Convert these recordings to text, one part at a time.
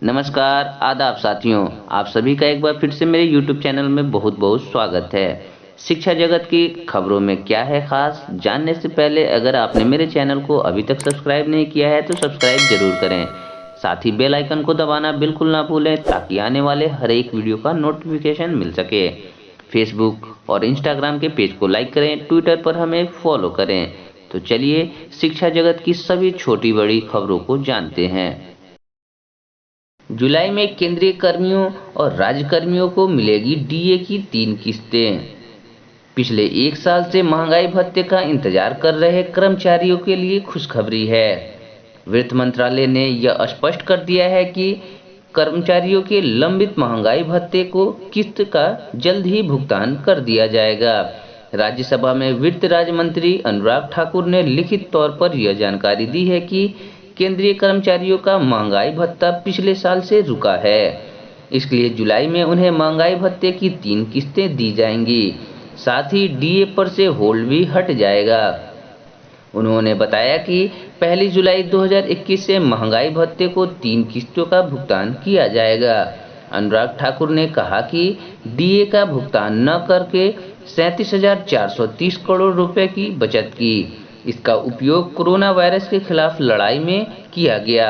नमस्कार, आदाब साथियों। आप सभी का एक बार फिर से मेरे YouTube चैनल में बहुत बहुत स्वागत है। शिक्षा जगत की खबरों में क्या है खास, जानने से पहले अगर आपने मेरे चैनल को अभी तक सब्सक्राइब नहीं किया है तो सब्सक्राइब जरूर करें। साथ ही बेल आइकन को दबाना बिल्कुल ना भूलें ताकि आने वाले हर एक वीडियो का नोटिफिकेशन मिल सके। फेसबुक और इंस्टाग्राम के पेज को लाइक करें, ट्विटर पर हमें फॉलो करें। तो चलिए शिक्षा जगत की सभी छोटी बड़ी खबरों को जानते हैं। जुलाई में केंद्रीय कर्मियों और राज्य कर्मियों को मिलेगी डीए की 3 किस्तें। पिछले 1 साल से महंगाई भत्ते का इंतजार कर रहे कर्मचारियों के लिए खुशखबरी है। वित्त मंत्रालय ने यह स्पष्ट कर दिया है कि कर्मचारियों के लंबित महंगाई भत्ते को किस्त का जल्द ही भुगतान कर दिया जाएगा। राज्यसभा में वित्त राज्य मंत्री अनुराग ठाकुर ने लिखित तौर पर यह जानकारी दी है कि केंद्रीय कर्मचारियों का महंगाई भत्ता पिछले साल से रुका है। इसके लिए जुलाई में उन्हें महंगाई भत्ते की 3 किस्तें दी जाएंगी। साथ ही डीए पर से होल्ड भी हट जाएगा। उन्होंने बताया कि 1 जुलाई 2021 से महंगाई भत्ते को 3 किस्तों का भुगतान किया जाएगा। अनुराग ठाकुर ने कहा कि डीए का भुगतान न करके 37,430 करोड़ रुपए की बचत की। इसका उपयोग कोरोना वायरस के खिलाफ लड़ाई में किया गया।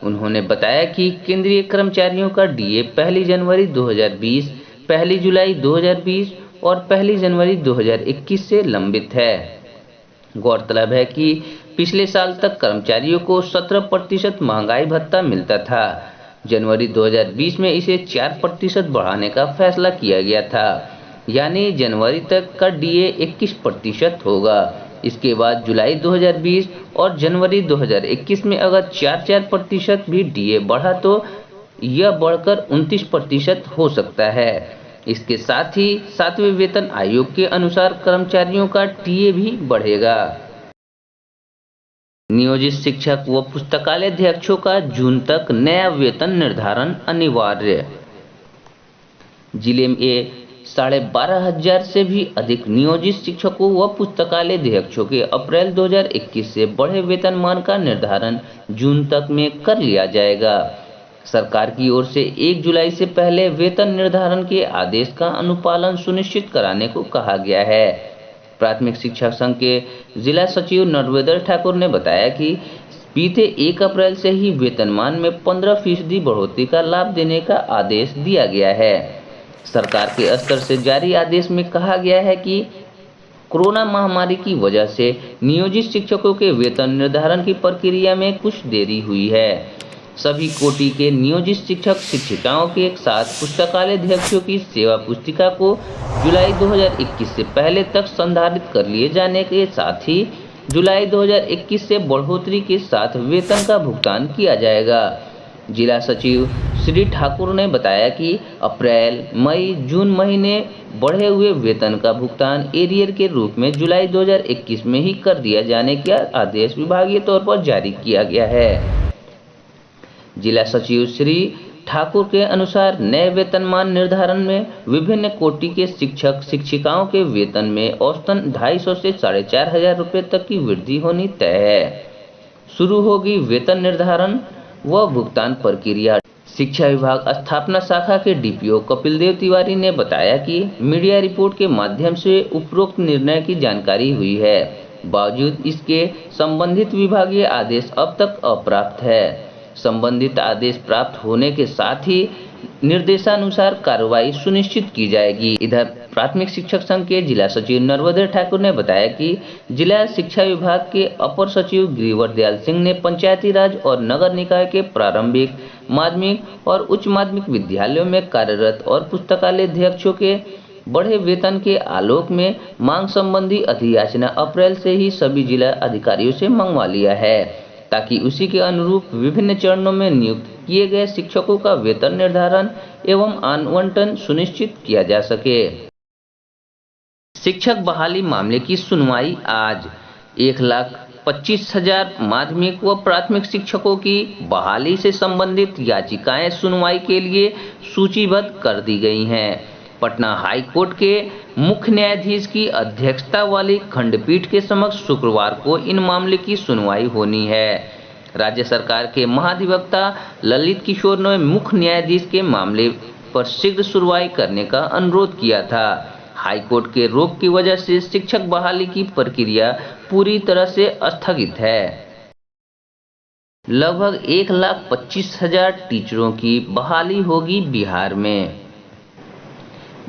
उन्होंने बताया कि केंद्रीय कर्मचारियों का डीए 1 जनवरी 2020, 1 जुलाई 2020 और 1 जनवरी 2021 से लंबित है। गौरतलब है कि पिछले साल तक कर्मचारियों को 17% महंगाई भत्ता मिलता था। जनवरी 2020 में इसे 4% बढ़ाने का फैसला किया गया था, यानी जनवरी तक का डीए 21% होगा। इसके बाद जुलाई 2020 और जनवरी 2021 में अगर 4% भी डीए बढ़ा तो यह बढ़कर 29% हो सकता है। इसके साथ ही 7वें वेतन आयोग के अनुसार कर्मचारियों का टीए भी बढ़ेगा। नियोजित शिक्षक व पुस्तकालय अध्यक्षों का जून तक नया वेतन निर्धारण अनिवार्य। जिले में 12,500 से भी अधिक नियोजित शिक्षकों व पुस्तकालय अध्यक्षों के अप्रैल 2021 से बढ़े वेतनमान का निर्धारण जून तक में कर लिया जाएगा। सरकार की ओर से 1 जुलाई से पहले वेतन निर्धारण के आदेश का अनुपालन सुनिश्चित कराने को कहा गया है। प्राथमिक शिक्षा संघ के जिला सचिव नरवेंद्र ठाकुर ने बताया कि बीते 1 अप्रैल से ही वेतनमान में 15% बढ़ोतरी का लाभ देने का आदेश दिया गया है। सरकार के स्तर से जारी आदेश में कहा गया है कि कोरोना महामारी की वजह से नियोजित शिक्षकों के वेतन निर्धारण की प्रक्रिया में कुछ देरी हुई है। सभी कोटि के नियोजित शिक्षक शिक्षिकाओं के साथ पुस्तकालय अध्यक्षों की सेवा पुस्तिका को जुलाई 2021 से पहले तक संधारित कर लिए जाने के साथ ही जुलाई 2021 से बढ़ोतरी के साथ वेतन का भुगतान किया जाएगा। जिला सचिव श्री ठाकुर ने बताया कि अप्रैल, मई, जून महीने बढ़े हुए वेतन का भुगतान एरियर के रूप में जुलाई 2021 में ही कर दिया जाने का आदेश विभागीय तौर पर जारी किया गया है। जिला सचिव श्री ठाकुर के अनुसार नए वेतनमान निर्धारण में विभिन्न कोटि के शिक्षक शिक्षिकाओं के वेतन में औसतन 250 से 4,500 रुपये तक की वृद्धि होनी तय है। शुरू होगी वेतन निर्धारण व भुगतान प्रक्रिया। शिक्षा विभाग स्थापना शाखा के डीपीओ कपिल देव तिवारी ने बताया कि मीडिया रिपोर्ट के माध्यम से उपरोक्त निर्णय की जानकारी हुई है। बावजूद इसके संबंधित विभागीय आदेश अब तक अप्राप्त है। संबंधित आदेश प्राप्त होने के साथ ही निर्देशानुसार कार्रवाई सुनिश्चित की जाएगी। इधर प्राथमिक शिक्षक संघ के जिला सचिव नरवेंद्र ठाकुर ने बताया कि जिला शिक्षा विभाग के अपर सचिव गिरिवर दयाल सिंह ने पंचायती राज और नगर निकाय के प्रारंभिक, माध्यमिक और उच्च माध्यमिक विद्यालयों में कार्यरत और पुस्तकालय अध्यक्षों के बढ़े वेतन के आलोक में मांग संबंधी अधियाचना अप्रैल से ही सभी जिला अधिकारियों से मंगवा लिया है, ताकि उसी के अनुरूप विभिन्न चरणों में नियुक्त किए गए शिक्षकों का वेतन निर्धारण एवं आवंटन सुनिश्चित किया जा सके। शिक्षक बहाली मामले की सुनवाई आज। 1,25,000 माध्यमिक व प्राथमिक शिक्षकों की बहाली से संबंधित याचिकाएं सुनवाई के लिए सूचीबद्ध कर दी गई हैं। पटना हाई कोर्ट के मुख्य न्यायाधीश की अध्यक्षता वाली खंडपीठ के समक्ष शुक्रवार को इन मामले की सुनवाई होनी है। राज्य सरकार के महाधिवक्ता ललित किशोर ने मुख्य न्यायाधीश के मामले पर शीघ्र सुनवाई करने का अनुरोध किया था। हाईकोर्ट के रोक की वजह से शिक्षक बहाली की प्रक्रिया पूरी तरह से स्थगित है। लगभग 1,25,000 टीचरों की बहाली होगी बिहार में।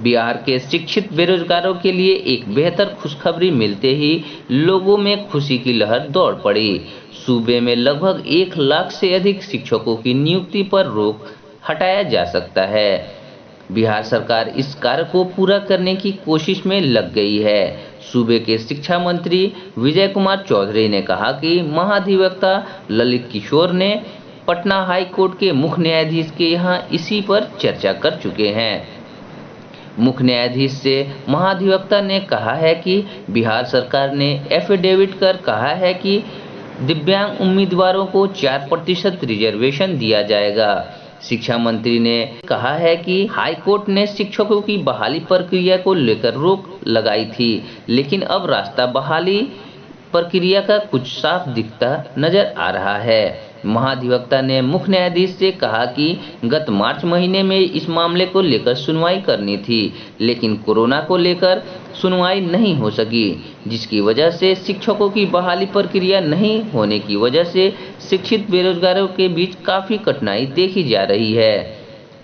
बिहार के शिक्षित बेरोजगारों के लिए एक बेहतर खुशखबरी मिलते ही लोगों में खुशी की लहर दौड़ पड़ी। सूबे में लगभग 1 लाख से अधिक शिक्षकों की नियुक्ति पर रोक हटाया जा सकता है। बिहार सरकार इस कार्य को पूरा करने की कोशिश में लग गई है। सूबे के शिक्षा मंत्री विजय कुमार चौधरी ने कहा कि महाधिवक्ता ललित किशोर ने पटना हाई कोर्ट के मुख्य न्यायाधीश के यहां इसी पर चर्चा कर चुके हैं। मुख्य न्यायाधीश से महाधिवक्ता ने कहा है कि बिहार सरकार ने एफिडेविट कर कहा है कि दिव्यांग उम्मीदवारों को 4% रिजर्वेशन दिया जाएगा। शिक्षा मंत्री ने कहा है कि हाई कोर्ट ने शिक्षकों की बहाली प्रक्रिया को लेकर रोक लगाई थी, लेकिन अब रास्ता बहाली प्रक्रिया का कुछ साफ दिखता नजर आ रहा है। महाधिवक्ता ने मुख्य न्यायाधीश से कहा कि गत मार्च महीने में इस मामले को लेकर सुनवाई करनी थी, लेकिन कोरोना को लेकर सुनवाई नहीं हो सकी, जिसकी वजह से शिक्षकों की बहाली प्रक्रिया नहीं होने की वजह से शिक्षित बेरोजगारों के बीच काफ़ी कठिनाई देखी जा रही है।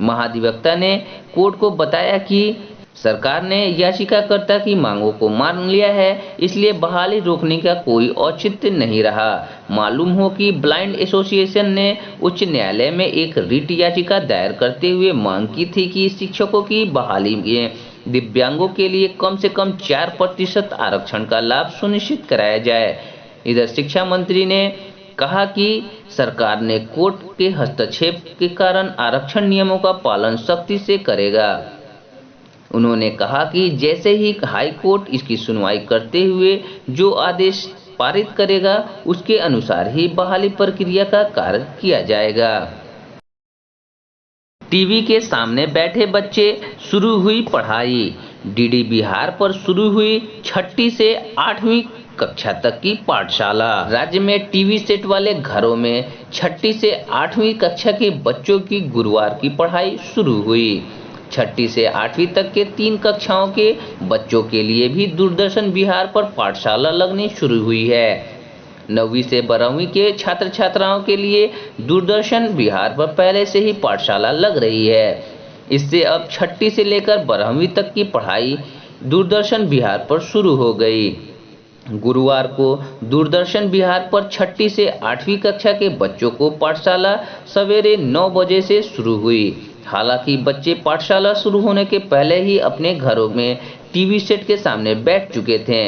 महाधिवक्ता ने कोर्ट को बताया कि सरकार ने याचिकाकर्ता की मांगों को मान लिया है, इसलिए बहाली रोकने का कोई औचित्य नहीं रहा। मालूम हो कि ब्लाइंड एसोसिएशन ने उच्च न्यायालय में एक रिट याचिका दायर करते हुए मांग की थी कि शिक्षकों की बहाली में दिव्यांगों के लिए कम से कम 4% आरक्षण का लाभ सुनिश्चित कराया जाए। इधर शिक्षा मंत्री ने कहा कि सरकार ने कोर्ट के हस्तक्षेप के कारण आरक्षण नियमों का पालन सख्ती से करेगा। उन्होंने कहा कि जैसे ही हाई कोर्ट इसकी सुनवाई करते हुए जो आदेश पारित करेगा, उसके अनुसार ही बहाली प्रक्रिया का कार्य किया जाएगा। टीवी के सामने बैठे बच्चे, शुरू हुई पढ़ाई। डीडी बिहार पर शुरू हुई 6ठी से 8वीं कक्षा तक की पाठशाला। राज्य में टीवी सेट वाले घरों में 6ठी से 8वीं कक्षा के बच्चों की गुरुवार की पढ़ाई शुरू हुई। 6ठी से 8वीं तक के 3 कक्षाओं के बच्चों के लिए भी दूरदर्शन बिहार पर पाठशाला लगनी शुरू हुई है। 9वीं से 12वीं के छात्र छात्राओं के लिए दूरदर्शन बिहार पर पहले से ही पाठशाला लग रही है। इससे अब 6ठी से लेकर 12वीं तक की पढ़ाई दूरदर्शन बिहार पर शुरू हो गई। गुरुवार को दूरदर्शन बिहार पर 6ठी से 8वीं कक्षा के बच्चों को पाठशाला सवेरे 9 बजे से शुरू हुई। हालांकि बच्चे पाठशाला शुरू होने के पहले ही अपने घरों में टीवी सेट के सामने बैठ चुके थे।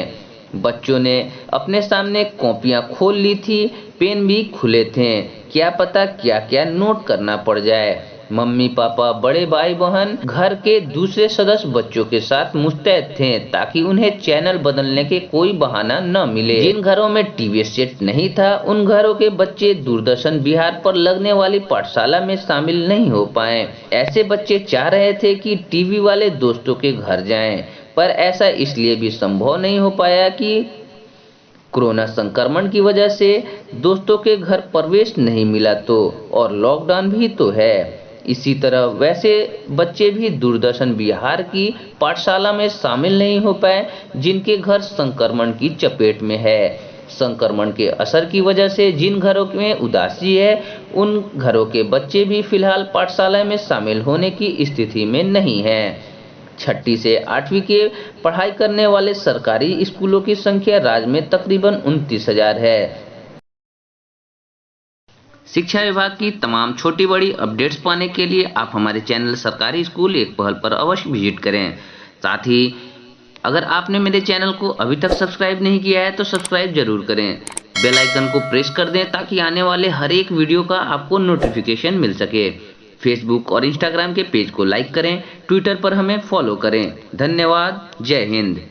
बच्चों ने अपने सामने कॉपियां खोल ली थी, पेन भी खुले थे। क्या पता क्या क्या नोट करना पड़ जाए। मम्मी पापा, बड़े भाई बहन, घर के दूसरे सदस्य बच्चों के साथ मुस्तैद थे ताकि उन्हें चैनल बदलने के कोई बहाना न मिले। जिन घरों में टीवी सेट नहीं था, उन घरों के बच्चे दूरदर्शन बिहार पर लगने वाली पाठशाला में शामिल नहीं हो पाए। ऐसे बच्चे चाह रहे थे कि टीवी वाले दोस्तों के घर जाएं, पर ऐसा इसलिए भी संभव नहीं हो पाया कि कोरोना संक्रमण की वजह से दोस्तों के घर प्रवेश नहीं मिला और लॉकडाउन भी तो है। इसी तरह वैसे बच्चे भी दूरदर्शन बिहार की पाठशाला में शामिल नहीं हो पाए जिनके घर संक्रमण की चपेट में है। संक्रमण के असर की वजह से जिन घरों में उदासी है, उन घरों के बच्चे भी फिलहाल पाठशाला में शामिल होने की स्थिति में नहीं हैं। 6ठी से 8वीं के पढ़ाई करने वाले सरकारी स्कूलों की संख्या राज्य में तकरीबन 29,000 है। शिक्षा विभाग की तमाम छोटी बड़ी अपडेट्स पाने के लिए आप हमारे चैनल सरकारी स्कूल एक पहल पर अवश्य विजिट करें। साथ ही अगर आपने मेरे चैनल को अभी तक सब्सक्राइब नहीं किया है तो सब्सक्राइब जरूर करें। बेल आइकन को प्रेस कर दें ताकि आने वाले हर एक वीडियो का आपको नोटिफिकेशन मिल सके। फेसबुक और इंस्टाग्राम के पेज को लाइक करें, ट्विटर पर हमें फॉलो करें। धन्यवाद। जय हिंद।